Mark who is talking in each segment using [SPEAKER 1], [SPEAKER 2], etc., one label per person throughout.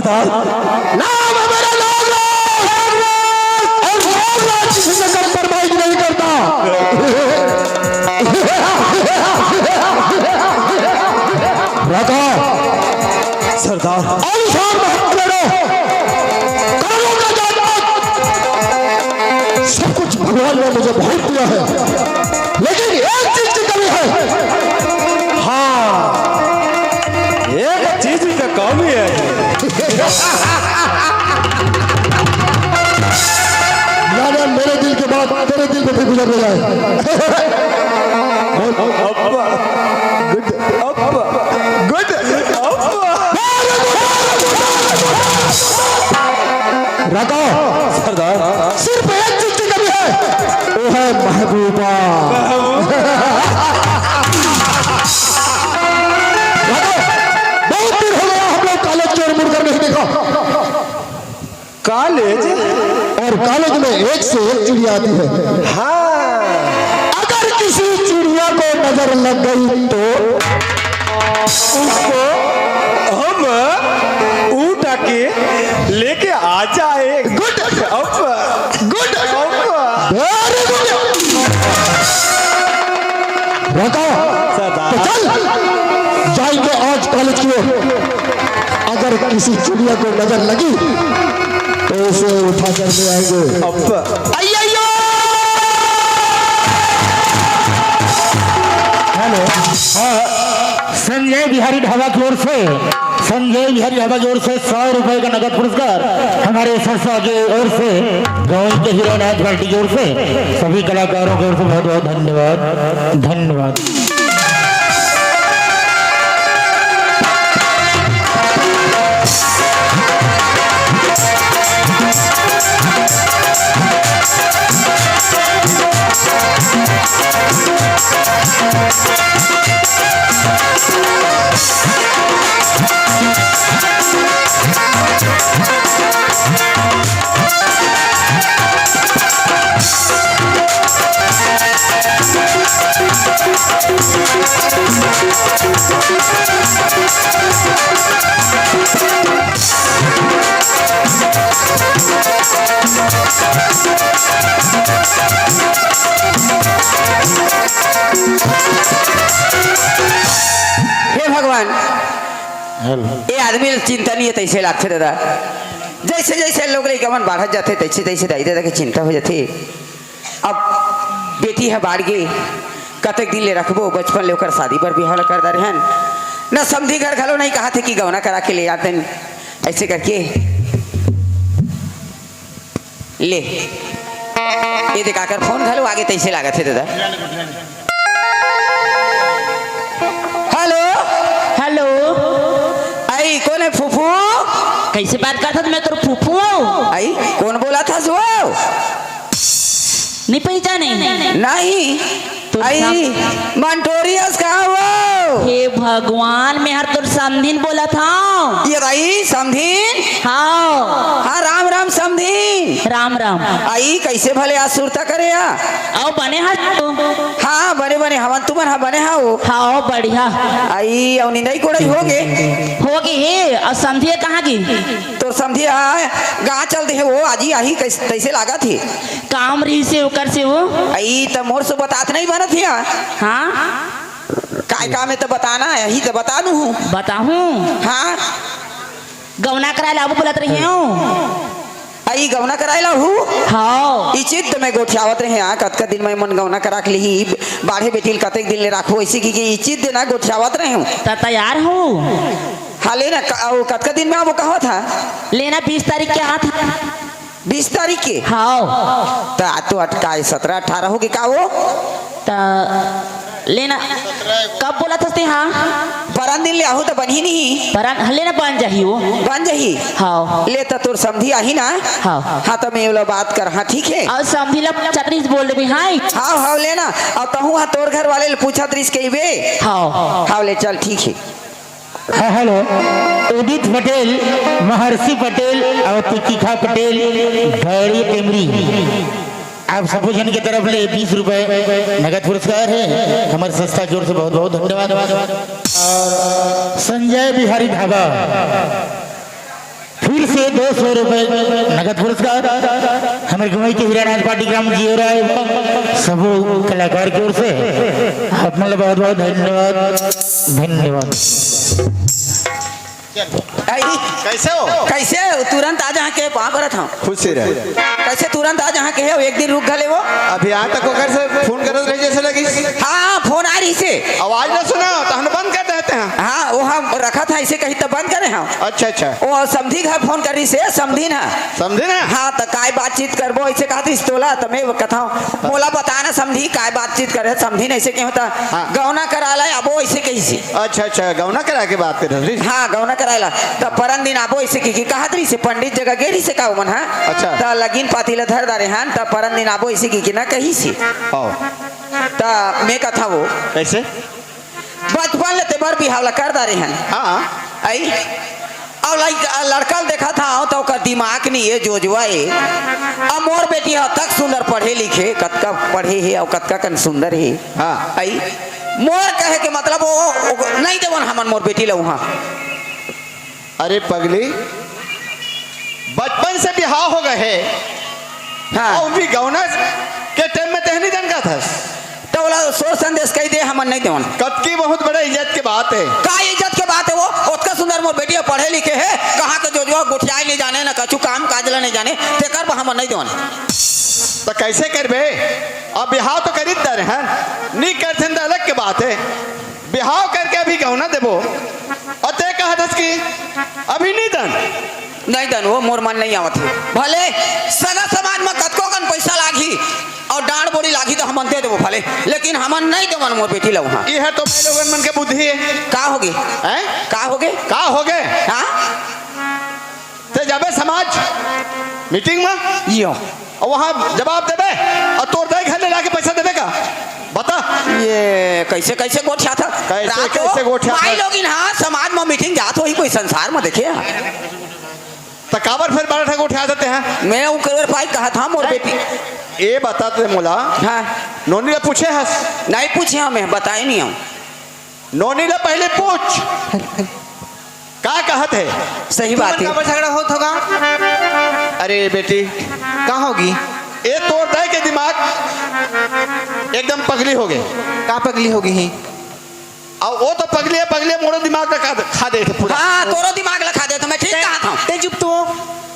[SPEAKER 1] सरदार
[SPEAKER 2] नाम है मेरा नागराज, और नागराज किसी से कंप्रोमाइज नहीं करता। रखो
[SPEAKER 1] सरदार
[SPEAKER 2] अनुसार कानों का जात सब कुछ भगवान ने मुझे बहुत दिया है, लेकिन एक चीज की कमी है।
[SPEAKER 1] हाँ एक चीज का काम ही है
[SPEAKER 2] यानी मेरे दिल के बाद तेरे दिल में भी गुजर जाए।
[SPEAKER 1] गुड
[SPEAKER 2] रखो
[SPEAKER 1] सरदार
[SPEAKER 2] सिर्फ एक चीज की कमी है, वो है महबूबा। रखो बहुत दिन हो गया हम लोग कॉलेज की ओर मुड़कर नहीं देखा,
[SPEAKER 1] कॉलेज
[SPEAKER 2] और कॉलेज में एक से एक चिड़िया आती है।
[SPEAKER 1] हाँ
[SPEAKER 2] अगर किसी चिड़िया को नजर लग गई तो
[SPEAKER 1] उसको हम उठा के लेके आ जाए।
[SPEAKER 2] Good good very good. रखो तो चल जाएंगे आज कॉलेज की ओर। अगर किसी चिड़िया को नजर लगी तो उसे उठा कर ले आएंगे।
[SPEAKER 1] अय्यो
[SPEAKER 3] हेलो, संजय बिहारी ढाबा की ओर से, संजय बिहारी ढाबा की ओर से 100 रुपए का नगद पुरस्कार हमारे सरसा की ओर से, गाँव के हीरो नाथ पार्टी की ओर से, सभी कलाकारों की ओर से बहुत बहुत धन्यवाद धन्यवाद।
[SPEAKER 4] हे भगवान, ये आदमी चिंता नहीं है तैसे लागते दादा। जैसे जैसे लोग मन बढ़त जाते तैसे तैसे दाई दादा की चिंता हो जाती। अब बेटी है बाढ़ गई, कतक दिन ले रखबो, बचपन ले ओकर शादी पर बिहार कर दे रहन न, समझी घर घलो नहीं कहा थे कि गौना करा के ले आते ऐसे करके ले ये दिखाकर फोन घलो आगे तैसे लागत है दादा। हेलो
[SPEAKER 5] हेलो,
[SPEAKER 4] आई कौन है? फूफू
[SPEAKER 5] कैसे बात करता था? मैं तो फूफू हूँ।
[SPEAKER 4] आई कौन बोला था? जो
[SPEAKER 5] नहीं पहचाने?
[SPEAKER 4] नहीं
[SPEAKER 5] तो
[SPEAKER 4] आई मंटोरियस कहाँ हो?
[SPEAKER 5] हे भगवान, मैं हर तुर समधीन बोला था।
[SPEAKER 4] ये आई समधीन?
[SPEAKER 5] हाँ
[SPEAKER 4] हाँ राम राम समधीन।
[SPEAKER 5] राम राम।
[SPEAKER 4] आई कैसे भले आज सुरता करे या?
[SPEAKER 5] आओ बने हाथ तो।
[SPEAKER 4] हाँ बने बने हवन तुमन हाँ बने हाँ हो।
[SPEAKER 5] हाँ बढ़िया।
[SPEAKER 4] आई और निंदाई कोड़ाई हो
[SPEAKER 5] गए हे। और समझिए कहाँ की?
[SPEAKER 4] तो समझिए गाँव चलते है वो आजी आही कैसे लागा थी?
[SPEAKER 5] काम रही से ओकर से वो।
[SPEAKER 4] आई तो मोर से बताते नहीं बना थी।
[SPEAKER 5] हाँ
[SPEAKER 4] काय काम है तो बताना, यही तो बता दूँ।
[SPEAKER 5] बताऊँ?
[SPEAKER 4] हाँ
[SPEAKER 5] गौना करा लाबू बोलत रही हूँ।
[SPEAKER 4] आई गौना करायला हूँ।
[SPEAKER 5] हाँ
[SPEAKER 4] इचित तो मैं गोठियावत रहे यहाँ कतका दिन में मन गौना करा के ली बाढ़े बेटी कतक दिन ले राखो ऐसी की इचित दिन गोठियावत रहे हूँ।
[SPEAKER 5] तैयार हूँ।
[SPEAKER 4] हाँ लेना कतका दिन में वो कहा था
[SPEAKER 5] लेना? 20 तारीख के आ था।
[SPEAKER 4] 20 तारीख के?
[SPEAKER 5] हाँ
[SPEAKER 4] तो अटकाए 17-18 हो गए का वो?
[SPEAKER 5] लेना कब बोला था? हाँ
[SPEAKER 4] बरान दिन ले आहू तो बनी नहीं।
[SPEAKER 5] बरान लेना बन जाही वो।
[SPEAKER 4] बन जाही?
[SPEAKER 5] हाँ
[SPEAKER 4] ले तो तोर समझी आही ना।
[SPEAKER 5] हाँ
[SPEAKER 4] हाँ तो मैं बात कर। हाँ ठीक है।
[SPEAKER 5] और समझी ला चतरी बोल रही। हाँ
[SPEAKER 4] हाँ हाँ लेना और तहू हाँ तोर घर वाले पूछा त्रिस के बे।
[SPEAKER 5] हाँ
[SPEAKER 4] हाँ ले चल ठीक है।
[SPEAKER 3] हाँ हेलो, उदित पटेल, महर्षि पटेल और तिखा पटेल भैरी टेमरी, आप सब जन की तरफ से 20 रुपए नगद पुरस्कार है हमारे संस्था की ओर से। बहुत बहुत धन्यवाद। संजय बिहारी ढाबा दिल से 200 रुपए नगद पुरस्कार हमारे घुमाई के हीरानाथ पार्टी ग्राम जी हो रहा है सब कलाकार की ओर से आप मतलब बहुत बहुत धन्यवाद धन्यवाद।
[SPEAKER 4] आई,
[SPEAKER 1] कैसे हो?
[SPEAKER 4] कैसे तुरंत आ जहाँ के वहाँ करत हूँ
[SPEAKER 1] खुशी रहे।
[SPEAKER 4] कैसे तुरंत आ जहाँ के है एक दिन रुक गए वो।
[SPEAKER 1] अभी यहाँ तक होकर से फोन करत रहे जैसे लगी।
[SPEAKER 4] हाँ फोन आ रही से
[SPEAKER 1] आवाज ना सुना तो हम बंद कर देते हैं।
[SPEAKER 4] हाँ वो हम रखा था इसे कहीं तो बंद करे हम।
[SPEAKER 1] अच्छा अच्छा
[SPEAKER 4] वो समझी घर फोन कर रही से समझी ना।
[SPEAKER 1] समझे ना?
[SPEAKER 4] हाँ तो काय बातचीत करबो ऐसे कहा थी तोला तो मैं कथा मोला बताना समझी काय बातचीत करे समझी नहीं से क्या होता
[SPEAKER 1] हाँ।
[SPEAKER 4] गौना करा ला अबो ऐसे कैसे।
[SPEAKER 1] अच्छा अच्छा गौना करा के बात कर रही।
[SPEAKER 4] हाँ गौना करायला तो परन दिन आबो ऐसे की कहा रही से पंडित जगह गेरी से का मन। हाँ
[SPEAKER 1] अच्छा।
[SPEAKER 4] तो लगिन पाती ला धर दारे हन तो परन दिन आबो ऐसे की ना कही से
[SPEAKER 1] आओ
[SPEAKER 4] तो मैं कथा वो
[SPEAKER 1] कैसे?
[SPEAKER 4] बचपन लेते बर बिहावला कर दारे हन।
[SPEAKER 1] हाँ
[SPEAKER 4] आई और लड़का देखा था तो का दिमाग नहीं है जोजवाए अब मोर बेटी है तक सुंदर पढ़े लिखे कतका पढ़े है और कतका कन सुंदर है।
[SPEAKER 1] हाँ।
[SPEAKER 4] आई मोर कहे के मतलब वो नहीं देवन हमन मोर बेटी ला वहाँ।
[SPEAKER 1] अरे पगली बचपन से बिहाव हो गए है।
[SPEAKER 4] हाँ
[SPEAKER 1] और भी गौना के टाइम में तहनी जन का था
[SPEAKER 4] तो बोला सोर संदेश कही दे हमन नहीं देवन।
[SPEAKER 1] कब की बहुत बड़ा इज्जत की बात है।
[SPEAKER 4] का इज्जत के बात है वो उतना सुंदर मोर बेटी पढ़े लिखे है कहाँ के जो गुठियाई नहीं जाने ना कछु काम काजला नहीं जाने ते कर हमन नहीं देवन।
[SPEAKER 1] तो कैसे करबे? अब बिहाव तो करी दर हैं नहीं करते तो अलग की बात है। बिहाव करके अभी गौना देबो और ते कहा था कि अभी नहीं दन
[SPEAKER 4] नहीं दन वो मोर मन नहीं आवत है भले सगा समाज में कतको कन पैसा लागी और डांड बोड़ी लागी तो हम दे देबो भले लेकिन हमन नहीं देवन मोर बेटी ला वहाँ।
[SPEAKER 1] ये है तो मैं लोगन मन के बुद्धि है।
[SPEAKER 4] का होगे
[SPEAKER 1] हैं?
[SPEAKER 4] का होगे
[SPEAKER 1] का हो गए?
[SPEAKER 4] हाँ
[SPEAKER 1] ते जाबे समाज मीटिंग में
[SPEAKER 4] यो
[SPEAKER 1] और वहाँ जवाब देबे और तोर दे घर ले लाके पैसा देबे का बता।
[SPEAKER 4] ये कैसे कैसे गोठिया था
[SPEAKER 1] कैसे गोठिया था?
[SPEAKER 4] भाई लोग हाँ समाज में मीटिंग जात हो ही कोई संसार में देखे
[SPEAKER 1] तो काबर फिर 12 ठग उठा देते हैं।
[SPEAKER 4] मैं वो कर पाई कहा था मोर बेटी।
[SPEAKER 1] ये बताते मोला
[SPEAKER 4] हाँ
[SPEAKER 1] नोनी ने पूछे हस
[SPEAKER 4] नहीं पूछे हमें बताए नहीं हम।
[SPEAKER 1] नोनी ने पहले पूछ का कहत है।
[SPEAKER 4] सही बात है।
[SPEAKER 6] झगड़ा होत होगा।
[SPEAKER 1] अरे बेटी
[SPEAKER 6] का होगी
[SPEAKER 1] ये तोड़ दे के दिमाग एकदम पगली हो गए।
[SPEAKER 6] का पगली होगी ही
[SPEAKER 1] और वो तो पगली मोड़ो दिमाग का खा दे थे पूरा।
[SPEAKER 4] हाँ तोरो दिमाग लखा दे तो मैं ठीक कहा था।
[SPEAKER 6] ते चुप तो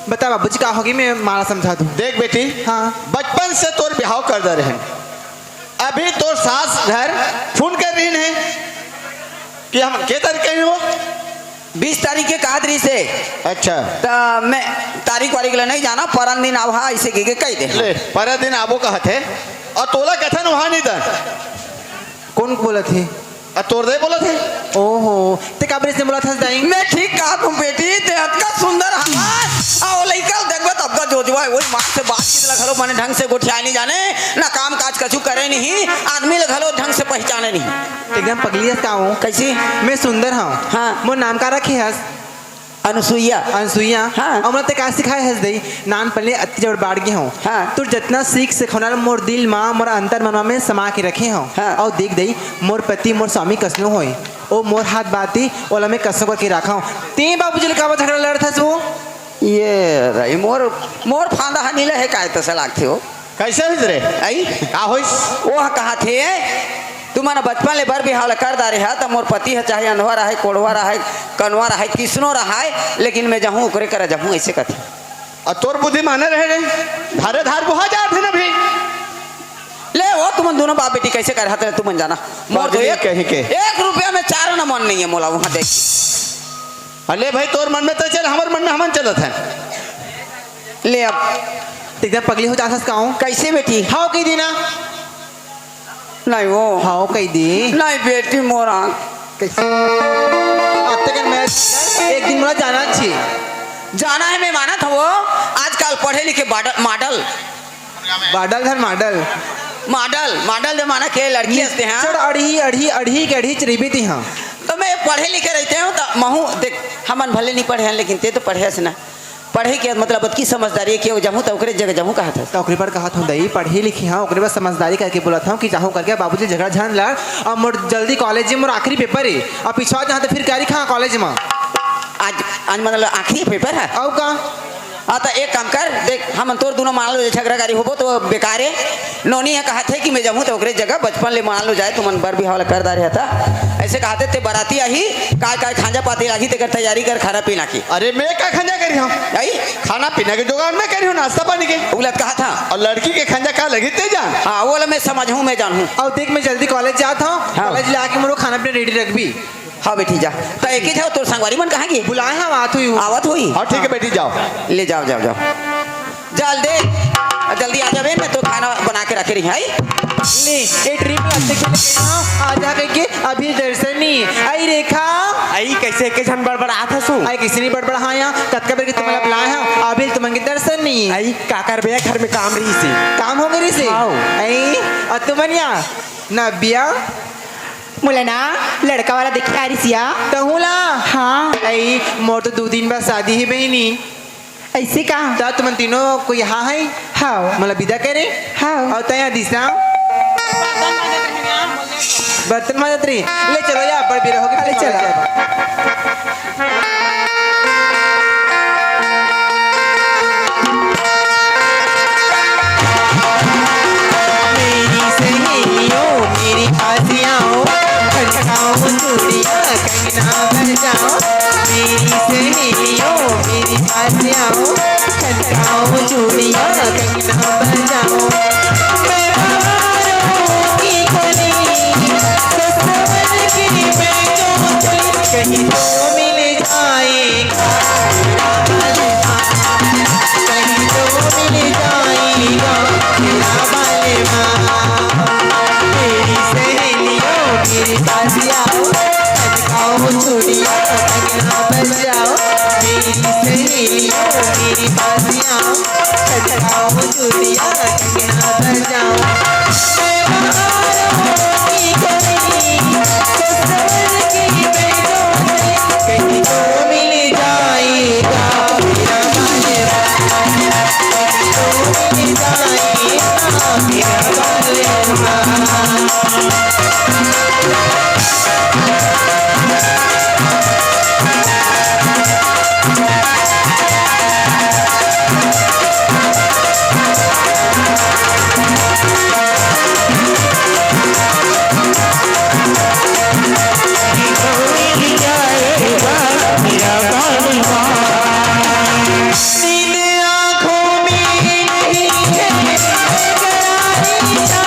[SPEAKER 6] बता बाबूजी का होगी मैं मारा समझा दूं।
[SPEAKER 1] देख बेटी
[SPEAKER 6] हाँ।
[SPEAKER 1] बचपन से तोर बिहाव कर दे रहे अभी तोर सास घर फोन कर रही है कि हम के तरीके हैं वो
[SPEAKER 4] 20 तारीख के कादरी से
[SPEAKER 1] अच्छा
[SPEAKER 4] तो मैं तारीख वारीख ला नहीं जाना परन दिन आवा ऐसे के कही दे।
[SPEAKER 1] ले पर दिन आबो कहत है और तोला कथन वहाँ नहीं था
[SPEAKER 6] कौन बोला थे
[SPEAKER 1] और तोड़ दे बोला थे।
[SPEAKER 6] ओहो ते काबरे से बोला था दाई
[SPEAKER 4] मैं ठीक कहा तुम बेटी ते अतका सुंदर हमार आओ लइका देखबो तब का जोजवा वही मां से बातचीत लखलो माने ढंग से गोठिया नहीं जाने ना काम काज कछु करे नहीं आदमी लखलो ढंग से पहचाने नहीं।
[SPEAKER 6] एकदम पगली का हूँ
[SPEAKER 4] कैसी
[SPEAKER 6] मैं सुंदर हूँ।
[SPEAKER 4] हाँ।
[SPEAKER 6] मोर नाम का रखे हस
[SPEAKER 4] अनुसुईया।
[SPEAKER 6] अनसुईया।
[SPEAKER 4] हाँ।
[SPEAKER 6] और ते का सिखाए हस दई नान पले अति जड़ बाड़ गए हूँ।
[SPEAKER 4] हाँ।
[SPEAKER 6] तू जितना सीख सिखौना मोर दिल माँ मोर अंतर मनवा में समा के रखे हूँ।
[SPEAKER 4] हाँ।
[SPEAKER 6] और देख दई मोर पति मोर स्वामी कसनो होए ओ मोर हाथ बाती ओला में कसनो करके रखा हूँ। ते बाबूजी का झगड़ा लड़ था वो
[SPEAKER 4] ये रही मोर मोर फांदा हनीले है काय तसे लागथे हो
[SPEAKER 1] कैसे हुई रे
[SPEAKER 4] आई
[SPEAKER 1] का होइस
[SPEAKER 4] वो कहा थे तू माना बचपन ले बर बिहाव कर दारे है तो मोर पति है चाहे अनवा रहा है कोड़वा रहा है कनवा रहा है किसनो रहा है लेकिन मैं जाऊँ ओकरे कर जाऊँ ऐसे कथे।
[SPEAKER 1] और तोर बुद्धि माने रहे धारे धार बुहा जाते ना भी
[SPEAKER 4] ले वो तुम दोनों बाप बेटी कैसे कर रहे तुम जाना मोर तो एक
[SPEAKER 1] कहीं के
[SPEAKER 4] 1 रुपया में 4 न मन नहीं है मोला वहाँ देख।
[SPEAKER 1] अले भाई तोर मन में तो चल हमारे मन में हमन चलत है।
[SPEAKER 4] ले अब
[SPEAKER 6] एकदम पगली हो जाता का हूँ
[SPEAKER 4] कैसे बेटी
[SPEAKER 6] हाँ कही देना
[SPEAKER 4] नहीं वो
[SPEAKER 6] हाँ कही दे
[SPEAKER 4] नहीं बेटी मोरा
[SPEAKER 6] कैसे अब तक मैं एक दिन मुझे जाना चाहिए
[SPEAKER 4] जाना है मैं माना था वो आजकल पढ़े लिखे मॉडल
[SPEAKER 6] बाडल घर मॉडल
[SPEAKER 4] मॉडल मॉडल जो माना के लड़की हंसते हैं
[SPEAKER 6] चढ़ अड़ी अड़ी अड़ी के अड़ी चरीबी थी हाँ
[SPEAKER 4] तो मैं पढ़े लिखे रहते हूँ तो महू देख हमन भले नहीं पढ़े हैं लेकिन ते तो पढ़े से ना पढ़े के मतलब की समझदारी कि जमू तो ओकरे जगह जमू कहा था
[SPEAKER 6] तो ओकरे पर कहा था दई पढ़ी लिखी हाँ ओकरे बाद समझदारी करके बोला था कि चाहूँ करके बाबूजी झगड़ा झान लड़ और मोर जल्दी कॉलेज में मोर आखिरी पेपर है और पिछवा जहाँ तो फिर क्या लिखा कॉलेज में
[SPEAKER 4] आज मतलब आखिरी पेपर है।
[SPEAKER 6] और का
[SPEAKER 4] हाँ तो एक काम कर देख, हम तोर दोनों मान लो झगड़ा गाड़ी होबो तो बेकार है। नौनी है कहा थे कि मैं जाऊँ तो ओकरे जगह बचपन ले मान लो जाए तुम बर भी हवाला कर रहा था। ऐसे कहते थे बाराती आई काय काय खांजा पाती लागी तेकर तैयारी कर खाना पीना की।
[SPEAKER 1] अरे मैं क्या खंजा करी हूँ?
[SPEAKER 4] आई
[SPEAKER 1] खाना पीना के जुगाड़ में करी हूँ, नाश्ता पानी के।
[SPEAKER 4] उलट कहा था
[SPEAKER 1] और लड़की के खंजा का लगी ते जान।
[SPEAKER 4] हाँ वो मैं समझ हूँ मैं जानूँ।
[SPEAKER 6] और देख मैं जल्दी कॉलेज जाता हूँ,
[SPEAKER 4] हाँ।
[SPEAKER 6] कॉलेज ले आके मोरो खाना पीना रेडी रख भी।
[SPEAKER 4] हाँ बेटी जा तो एक ही जाओ तोर संगवारी मन कहाँ की
[SPEAKER 6] बुलाए हम आत हुई
[SPEAKER 4] आवत हुई।
[SPEAKER 1] हाँ ठीक है बेटी जाओ।
[SPEAKER 4] ले जाओ जाओ जाओ जल्दी आ जावे मैं तो खाना बना के रखे रही है।
[SPEAKER 6] ले ए ट्रिप लगते के आजा करके अभी दर्शन नहीं आई रेखा
[SPEAKER 7] आई कैसे के झन बड़बड़ात हसू
[SPEAKER 6] आई किसी नहीं बड़बड़ा हाँ यहाँ कतका बेर के तुम्हारा बुलाए हैं अभी तुम्हारे दर्शन नहीं
[SPEAKER 7] आई का कर बे घर में काम रही सी
[SPEAKER 6] काम हो गई से
[SPEAKER 7] हाँ।
[SPEAKER 6] आई और तुमनिया नबिया
[SPEAKER 5] बोले ना लड़का वाला देख आ रही सिया।
[SPEAKER 6] तहुला
[SPEAKER 5] हाँ
[SPEAKER 6] आई मोर तो 2 दिन बाद शादी ही बहनी
[SPEAKER 5] ऐसे कहा।
[SPEAKER 6] तो तुम तीनों को यहाँ है
[SPEAKER 5] हाँ
[SPEAKER 6] मतलब विदा करे
[SPEAKER 5] हाँ
[SPEAKER 6] और तया दिशा बर्तन मदद रही ले चलो यार बड़ भी रहोगे
[SPEAKER 5] ले चलो।
[SPEAKER 6] मेरी सहेलियों मेरी आसियाओं खटकाओ चूड़ियाँ कंगना बजाओ। मेरी सहेलियों मेरी आसियाओं खटकाओ चूड़ियाँ कंगना बजाओ। मैं बहारों की कली ससुर की मैं चोंचली कहीं तो मिल जाएगा मेरा बालेवा कहीं तो मिल जाएगा मेरा बालेवा। मेरी सहेलियों मेरे पास आओ खटकाओ चूड़ियाँ कंगना बजाओ। मेरी सहेलियों मेरे पास आओ खटकाओ चूड़ियाँ कंगना बजाओ। मैं बहारों की कली ससुर की मैं चोंचली कहीं तो मिल जाएगा मेरा बालेवा कहीं तो मिल जाएगा मेरा बालेवा। नींद आँखों में नहीं है करारी छा गई। मेरा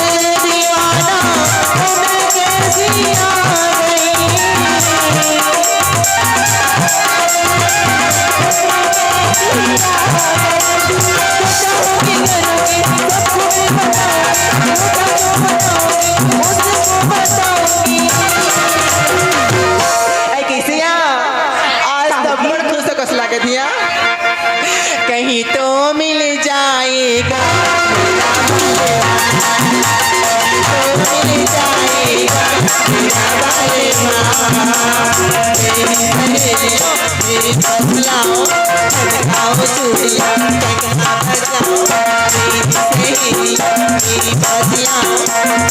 [SPEAKER 6] दिल दीवाना मैं कैसी आ कहीं तो मिल जाएगा तो मिल जाएगा मेरा बालेवा। मेरी सहेलियों मेरी पास लाओ खटकाओ चूड़ियाँ कंगना बजाओ। मेरी सहेलियों मेरी पास लाओ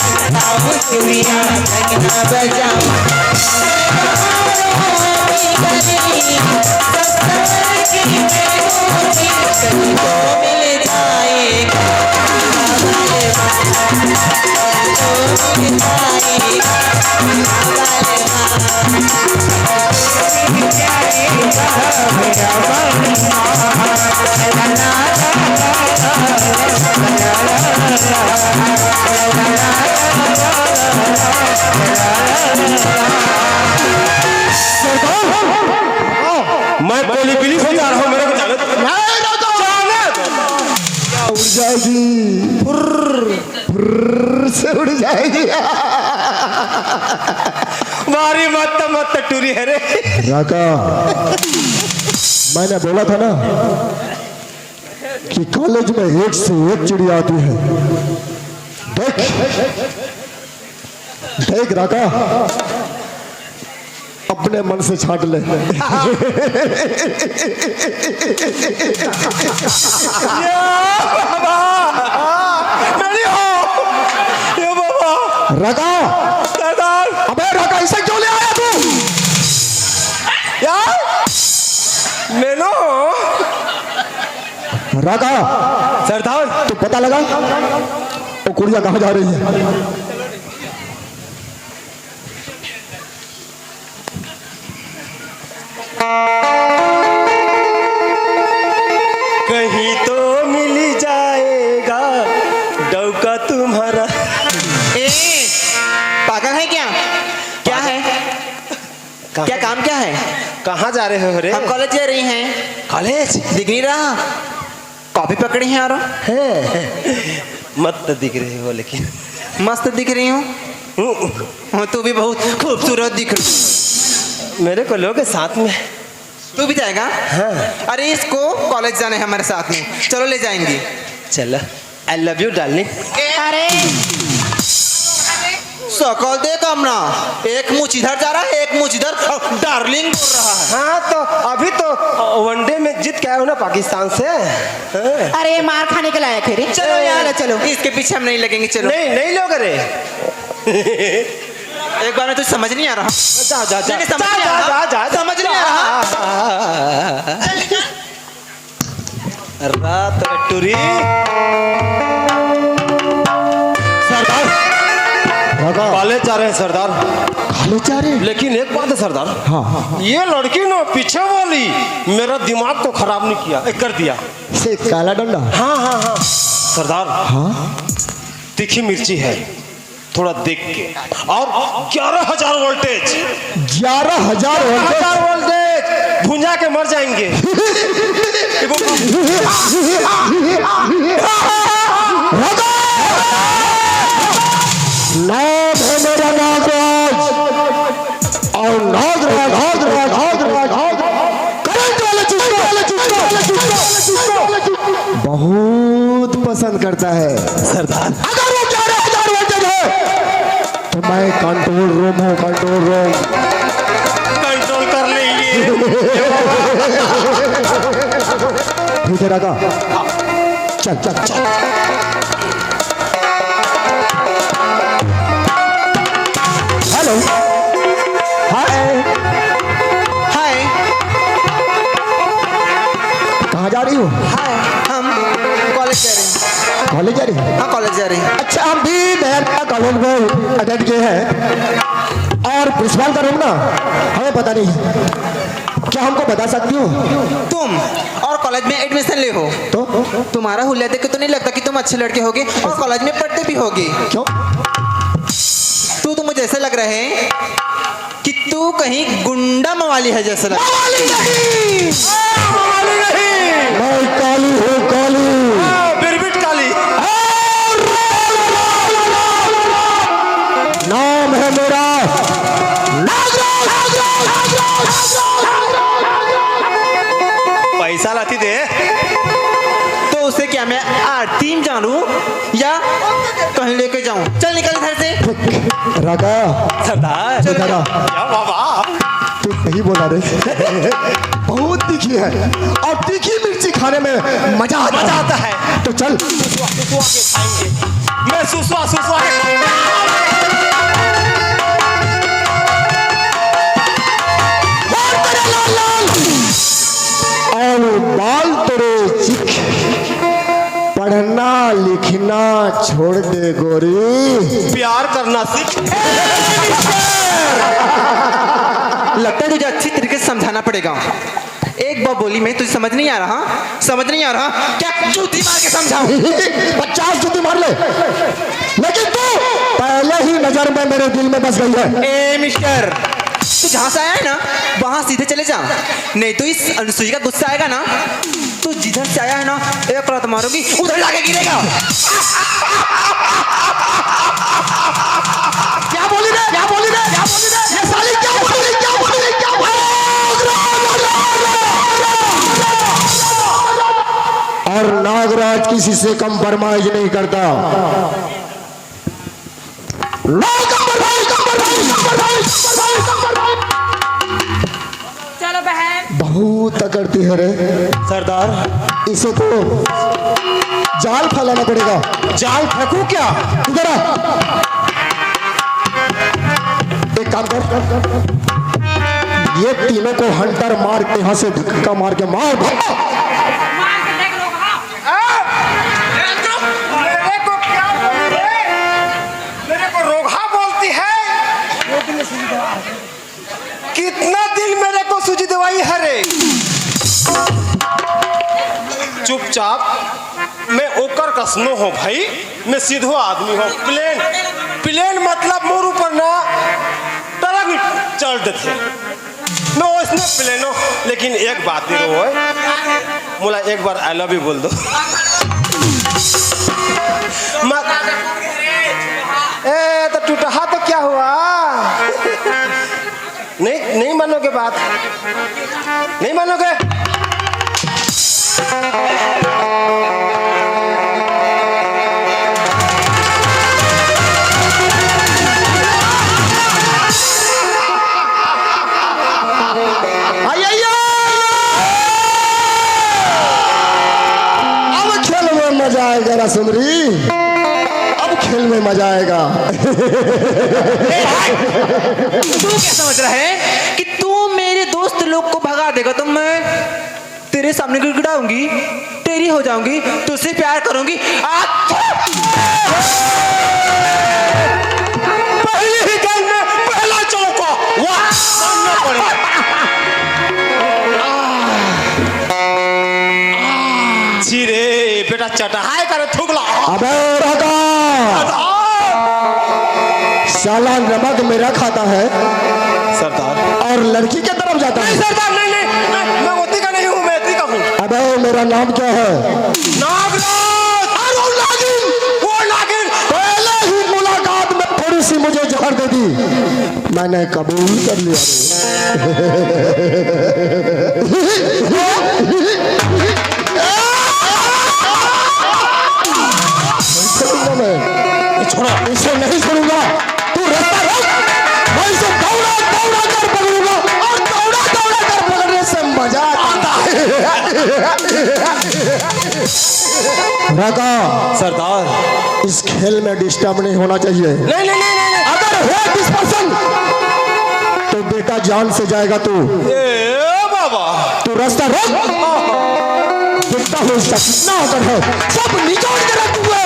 [SPEAKER 6] खटकाओ चूड़ियाँ कंगना बजाओ। कहीं तो मिल जाएगा तो मिल जाएगा
[SPEAKER 7] मैं कोली पिली से जा रहा हूँ मेरे को जाने
[SPEAKER 2] उड़ जाएगी फुर्र से उड़ जाएगी।
[SPEAKER 7] मारी मत टूरी है रे
[SPEAKER 2] राका मैंने बोला था ना कि कॉलेज में एक से एक चिड़िया आती है। देख देख राका अपने मन से छाट ले।
[SPEAKER 7] नहीं हो ये बाबा
[SPEAKER 2] रगा,
[SPEAKER 7] सरदार
[SPEAKER 2] अबे रगा, इसे क्यों ले आया तू?
[SPEAKER 7] यार नैनो
[SPEAKER 2] रगा,
[SPEAKER 7] सरदार
[SPEAKER 2] तू पता लगा वो कुड़िया कहाँ जा रही है?
[SPEAKER 7] कहीं तो मिल जाएगा डौका तुम्हारा।
[SPEAKER 6] ए पागल है क्या? क्या है? क्या काम क्या है?
[SPEAKER 7] कहाँ जा रहे हो रे?
[SPEAKER 6] हम कॉलेज जा रही हैं।
[SPEAKER 7] कॉलेज
[SPEAKER 6] दिख नहीं रहा? कॉपी पकड़ी है यार।
[SPEAKER 7] मत तो दिख रहे हो लेकिन
[SPEAKER 6] मस्त दिख रही हूँ। तू भी बहुत खूबसूरत दिख रही।
[SPEAKER 7] मेरे को लोग साथ में।
[SPEAKER 6] तू भी जाएगा?
[SPEAKER 7] हाँ
[SPEAKER 6] अरे इसको कॉलेज जाने हमारे साथ में, चलो ले जाएंगे।
[SPEAKER 7] चलो आई लव यू डार्लिंग।
[SPEAKER 5] अरे
[SPEAKER 6] सकल देख अपना, एक मुंह इधर जा रहा है, एक मुंह इधर, और डार्लिंग बोल रहा है।
[SPEAKER 7] हाँ तो अभी तो वनडे में जीत के आए हो ना पाकिस्तान से। हाँ।
[SPEAKER 5] अरे ये मार खाने के लायक है रे।
[SPEAKER 6] चलो यार चलो, इसके पीछे हम नहीं लगेंगे। चलो
[SPEAKER 7] नहीं नहीं लोग रे।
[SPEAKER 6] एक बार में तुझे समझ नहीं आ रहा?
[SPEAKER 7] जा जा जा
[SPEAKER 6] नहीं, समझ नहीं आ रहा? समझ नहीं आ रहा?
[SPEAKER 7] रात टूरी
[SPEAKER 2] सरदार, रगा,
[SPEAKER 7] कॉलेज जा रहे हैं सरदार।
[SPEAKER 2] कॉलेज जा रहे हैं?
[SPEAKER 7] लेकिन एक बात है सरदार,
[SPEAKER 2] हाँ,
[SPEAKER 7] ये लड़की ना पीछे वाली मेरा दिमाग को खराब नहीं किया, कर दिया।
[SPEAKER 2] से काला डंडा।
[SPEAKER 7] हाँ हाँ हाँ सरदार,
[SPEAKER 2] हाँ,
[SPEAKER 7] तीखी मिर्ची है, थोड़ा देख के। और 11,000 वोल्टेज।
[SPEAKER 2] 11,000
[SPEAKER 7] वोल्टेज भुंजा के मर जाएंगे।
[SPEAKER 2] नाम है मेरा नागराज, और नागराज करंट वाले चुस्को बहुत पसंद करता है।
[SPEAKER 7] सरदार
[SPEAKER 2] अगर वो 11,000 वोल्टेज है तो मैं कंट्रोल रूम हूँ, कंट्रोल रूम।
[SPEAKER 7] कंट्रोल कर लेंगे।
[SPEAKER 2] ठीक है रगा, चल चल चल। हेलो, हाय
[SPEAKER 6] हाय
[SPEAKER 2] कहाँ जा रही हो?
[SPEAKER 6] हाय, हम कॉलेज जा रहे हैं।
[SPEAKER 2] कॉलेज जा रही है?
[SPEAKER 6] हाँ कॉलेज जा रहे हैं।
[SPEAKER 2] अच्छा, हम भी नया कॉलेज में अटेंड किए हैं, और प्रिंसिपल का रूम ना हमें पता नहीं, क्या हमको बता सकती हो?
[SPEAKER 6] तुम और कॉलेज में एडमिशन ले हो
[SPEAKER 2] तो
[SPEAKER 6] तुम्हारा हुलिया देख के तो नहीं लगता कि तुम अच्छे लड़के होगे और कॉलेज में पढ़ते भी होगे।
[SPEAKER 2] क्यों?
[SPEAKER 6] तू तो मुझे ऐसा लग रहा है कि तू कहीं गुंडा मवाली है जैसा लग रहा है।
[SPEAKER 2] मैं काली हूँ, काली।
[SPEAKER 7] बिरबिट काली।
[SPEAKER 2] नाम है मेरा
[SPEAKER 7] पैसा लाती दे।
[SPEAKER 6] तो उसे क्या मैं आरती जानूं या कहीं लेके जाऊं? चल निकल घर से।
[SPEAKER 2] रगा,
[SPEAKER 7] सरदार
[SPEAKER 6] चलो।
[SPEAKER 2] रगा,
[SPEAKER 7] क्या बाबा,
[SPEAKER 2] तू सही बोला रे। बहुत तीखी है, और तीखी मिर्ची खाने में मजा आता है। तो चल।
[SPEAKER 7] मैं सुसवा सुसवा
[SPEAKER 2] और बाल तेरे चिक, पढ़ना लिखना छोड़ दे गोरी।
[SPEAKER 7] प्यार करना सीख।
[SPEAKER 6] लगता है तुझे अच्छी तरीके से समझाना पड़ेगा। एक बार बोली में तुझे समझ नहीं आ रहा? समझ नहीं आ रहा? क्या जूती मार के समझाऊं?
[SPEAKER 2] 50 जूती मार ले, लेकिन तू पहले ही नजर में मेरे दिल में बस गई है।
[SPEAKER 6] ए मिस्टर, तू जहाँ से आया है ना वहाँ सीधे चले जा, नहीं तो इस अनसुई का गुस्सा आएगा ना, तू जिधर से आया है ना एक रात मारोगी उधर जाके गिरेगा।
[SPEAKER 2] क्या बोली रे? क्या बोली रे? क्या बोली रे? ये साली क्या बोली रे? क्या बोली रे? क्या बोली? और नागराज किसी से कंप्रोमाइज नहीं करता। बहुत तकड़ती है रे।
[SPEAKER 7] सरदार
[SPEAKER 2] इसे तो जाल फैलाना पड़ेगा।
[SPEAKER 7] जाल फेंकू क्या?
[SPEAKER 2] इधर आ। एक काम कर, ये तीनों को हंटर मार के यहाँ से धक्का मार के मार भाग।
[SPEAKER 7] मेरे को रोगा बोलती है। कितना दिन मेरे को सूजी दवाई है रे। चुपचाप मैं ओकर कसनो हो भाई, मैं सीधो आदमी हो। प्लेन प्लेन मतलब मोर ऊपर ना टरक चढ़ देते मैं उसने प्लेनो। लेकिन एक बात ही रो है, मोला एक बार आई लव यू बोल दो। मत ए तो टूटा तो क्या हुआ? नहीं मानोगे बात? नहीं मानोगे?
[SPEAKER 2] अब खेल में मजा आएगा ना सुंदरी, अब खेल में मजा आएगा।
[SPEAKER 6] तू क्या समझ रहा है कि तू मेरे दोस्त लोग को भगा देगा तो मैं तेरे सामने गिड़गिड़ाऊंगी, तेरी हो जाऊंगी, तुझसे प्यार करूंगी।
[SPEAKER 7] पहली ही गेंद में पहला चौका, वाह मानना पड़ेगा। जी रे बेटा चटहाए करे थुगला।
[SPEAKER 2] अबे रगा, साला नमक मेरा खाता है
[SPEAKER 7] सरदार
[SPEAKER 2] और लड़की के तरफ जाता है।
[SPEAKER 7] सरदार नहीं मैं मोती का नहीं हूँ, मैं एती का हूँ।
[SPEAKER 2] अबे मेरा नाम क्या है?
[SPEAKER 7] नागराज। अरे वो नागिन
[SPEAKER 2] पहले ही मुलाकात में थोड़ी सी मुझे जहर दे दी, मैंने कबूल कर लिया।
[SPEAKER 7] छोड़ो
[SPEAKER 2] इसे नहीं छोड़ूंगा, तू रास्ता रोक, मैं इसे दौड़ा दौड़ा कर पकड़ूंगा और दौड़ा दौड़ा कर पकड़ने से मजा आता है। राका
[SPEAKER 7] सरदार
[SPEAKER 2] इस खेल में डिस्टर्ब नहीं होना चाहिए।
[SPEAKER 7] नहीं
[SPEAKER 2] अगर हुआ डिस्पर्सन तो बेटा जान से जाएगा तू।
[SPEAKER 7] ए बाबा
[SPEAKER 2] तू रास्ता रोक, देखता हूँ इसका कितना असर है, सब निचोड़ के रखूंगा।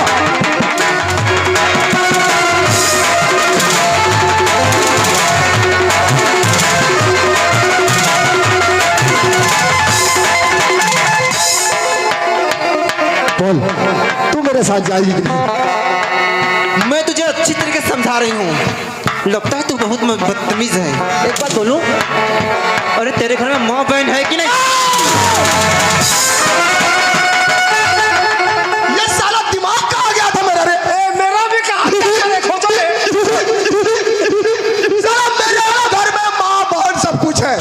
[SPEAKER 2] बोल, तू मेरे साथ जाएगी कि नहीं?
[SPEAKER 6] मैं तुझे अच्छी तरीके से समझा रही हूँ, लगता है तू बहुत बदतमीज है। एक बात बोलूं, अरे तेरे घर में माँ बहन है कि नहीं?
[SPEAKER 2] ये साला दिमाग कहाँ गया था मेरा रे?
[SPEAKER 7] मेरा भी कहा खोजो
[SPEAKER 2] साला मेरे घर में माँ बहन सब कुछ है,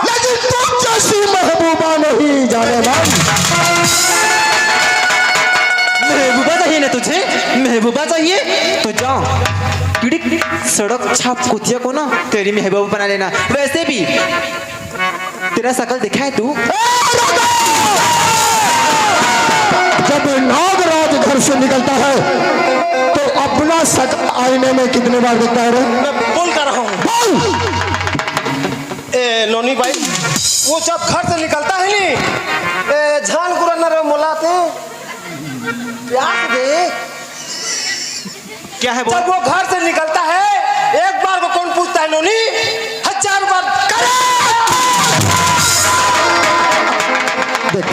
[SPEAKER 2] लेकिन तुम जैसी महबूबा नहीं जाने मन।
[SPEAKER 6] महबूबा चाहिए ना तुझे? महबूबा चाहिए तो जाओ सड़क छाप कुतिया को ना तेरी महबूबा बना लेना। वैसे भी तेरा शकल देखा है तू?
[SPEAKER 2] जब नागराज घर से निकलता है तो अपना शकल आईने में कितने बार देखता है रे?
[SPEAKER 7] मैं बोल कर रहा हूँ।
[SPEAKER 2] बोल।
[SPEAKER 7] ए नोनी भाई, वो जब घर से निकलता है नी झान गुरन रे मोलाते प्यार दे।
[SPEAKER 6] क्या है बोल?
[SPEAKER 7] जब वो घर से निकलता है एक बार को कौन पूछता है नोनी? 1000 बार करे।
[SPEAKER 2] देख,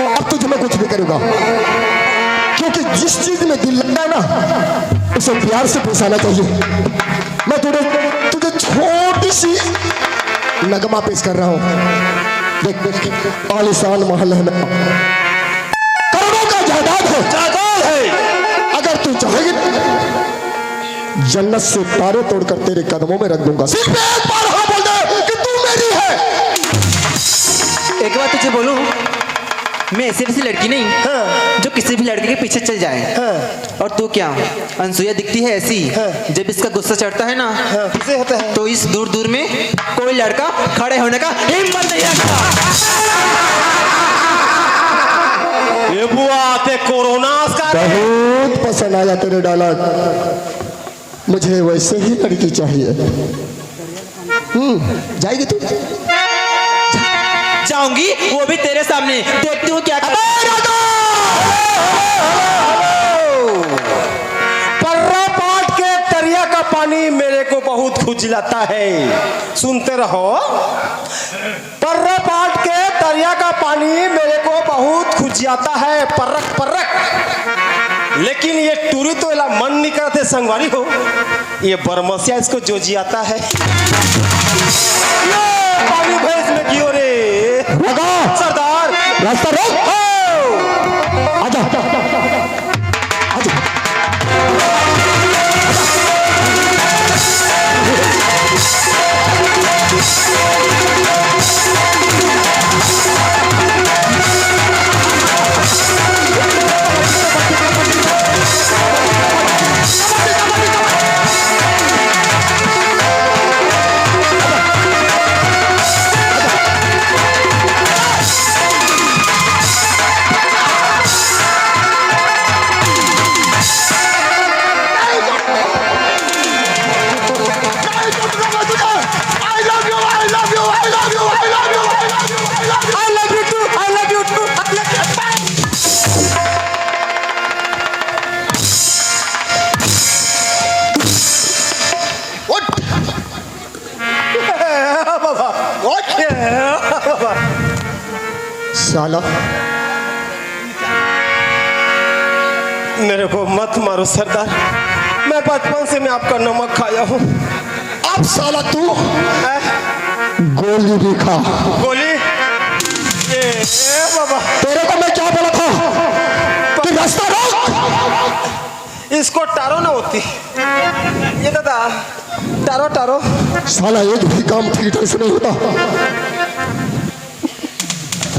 [SPEAKER 2] अब तुझे मैं कुछ भी करूंगा, क्योंकि जिस चीज में दिल लगता है ना उसे प्यार से पेश आना चाहिए। मैं तुझे छोटी सी नगमा पेश कर रहा हूँ। देख, आलिशान महल है ना, करोड़ों का जायदाद है। अगर तू चाहेगी जन्नत से तारे तोड़कर तेरे कदमों में रख दूंगा, सिर्फ एक बार हाँ बोल दे कि तू मेरी है।
[SPEAKER 6] एक बात तुझे बोलूं, मैं ऐसी वैसी लड़की नहीं जो किसी भी लड़के के पीछे चल जाए। और तू क्या, अनसुईया दिखती है ऐसी, जब इसका गुस्सा चढ़ता है ना
[SPEAKER 7] किसे होता है?
[SPEAKER 6] तो इस दूर दूर में कोई लड़का खड़े होने का हिम्मत नहीं रखता।
[SPEAKER 7] ये बुआ ते कोरोना का
[SPEAKER 2] बहुत पसंद आया तेरे डायलॉग, मुझे वैसे ही लड़की चाहिए। जाएगी तू?
[SPEAKER 6] जाऊंगी, वो भी तेरे सामने, देखती हूँ क्या करती
[SPEAKER 7] पर्रा पाट के दरिया का पानी मेरे को बहुत खुजलाता है। सुनते रहो। पर्रा पाट के दरिया का पानी मेरे को बहुत खुजियाता है, परक परक। लेकिन ये टूरी तो इला मन नहीं करते संगवारी हो, ये बरमसिया इसको जो जियाता है। ये पानी भैंस में क्यों रे सरदार?
[SPEAKER 2] रास्ता रोक। आजा आजा। साला
[SPEAKER 7] मेरे को मत मारो सरदार, मैं बचपन से मैं आपका नमक खाया हूँ।
[SPEAKER 2] अब साला तू गोली भी खा।
[SPEAKER 7] गोली? ए बाबा,
[SPEAKER 2] तेरे को मैं क्या बोला था कि रास्ता रोक।
[SPEAKER 7] इसको टारो ना होती ये दादा, टारो टारो।
[SPEAKER 2] साला एक भी काम ठीक से नहीं होता।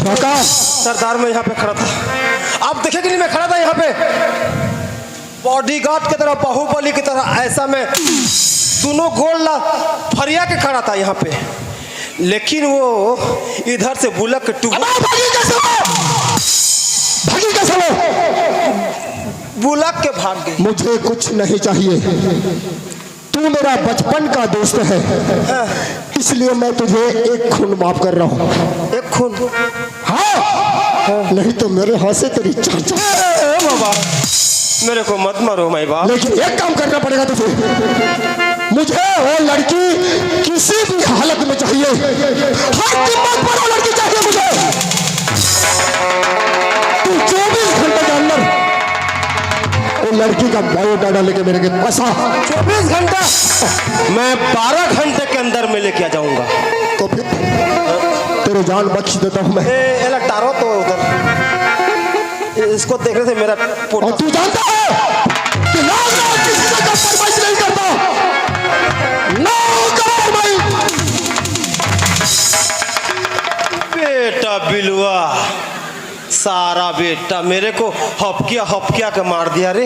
[SPEAKER 7] सरदार मैं यहाँ पे खड़ा था, आप देखे कि नहीं मैं खड़ा था यहाँ पे बॉडीगार्ड की तरह, बाहुबली की तरह, ऐसा मैं दोनों गोल फरिया के खड़ा था यहाँ पे। लेकिन वो इधर से बुलक के टू बुलक के भाग गई।
[SPEAKER 2] मुझे कुछ नहीं चाहिए, तू मेरा बचपन का दोस्त है, इसलिए मैं तुझे एक खून माफ कर रहा हूँ।
[SPEAKER 7] एक खून?
[SPEAKER 2] हाँ, नहीं तो मेरे हाथ से तेरी चाचा।
[SPEAKER 7] बाबा मेरे को मत मारो माई बाप।
[SPEAKER 2] लेकिन एक काम करना पड़ेगा तुझे, मुझे वो लड़की किसी भी हालत में चाहिए, हर कीमत पर वो लड़की चाहिए मुझे। तू 24 घंटे के अंदर वो लड़की का बायोडाटा लेके मेरे के पास आ।
[SPEAKER 7] 24 घंटा? मैं 12 घंटे के अंदर में लेके आ जाऊंगा।
[SPEAKER 2] तो फिर तेरे जान बख्श देता हूँ मैं।
[SPEAKER 7] एला टारो तो उधर, इसको देखने से मेरा
[SPEAKER 2] और तू जानता है कि नाग किसी से कॉम्प्रोमाइज नहीं करता। No compromise.
[SPEAKER 7] बेटा बिलवा, सारा बेटा मेरे को हपकिया हपकिया के मार दिया रे।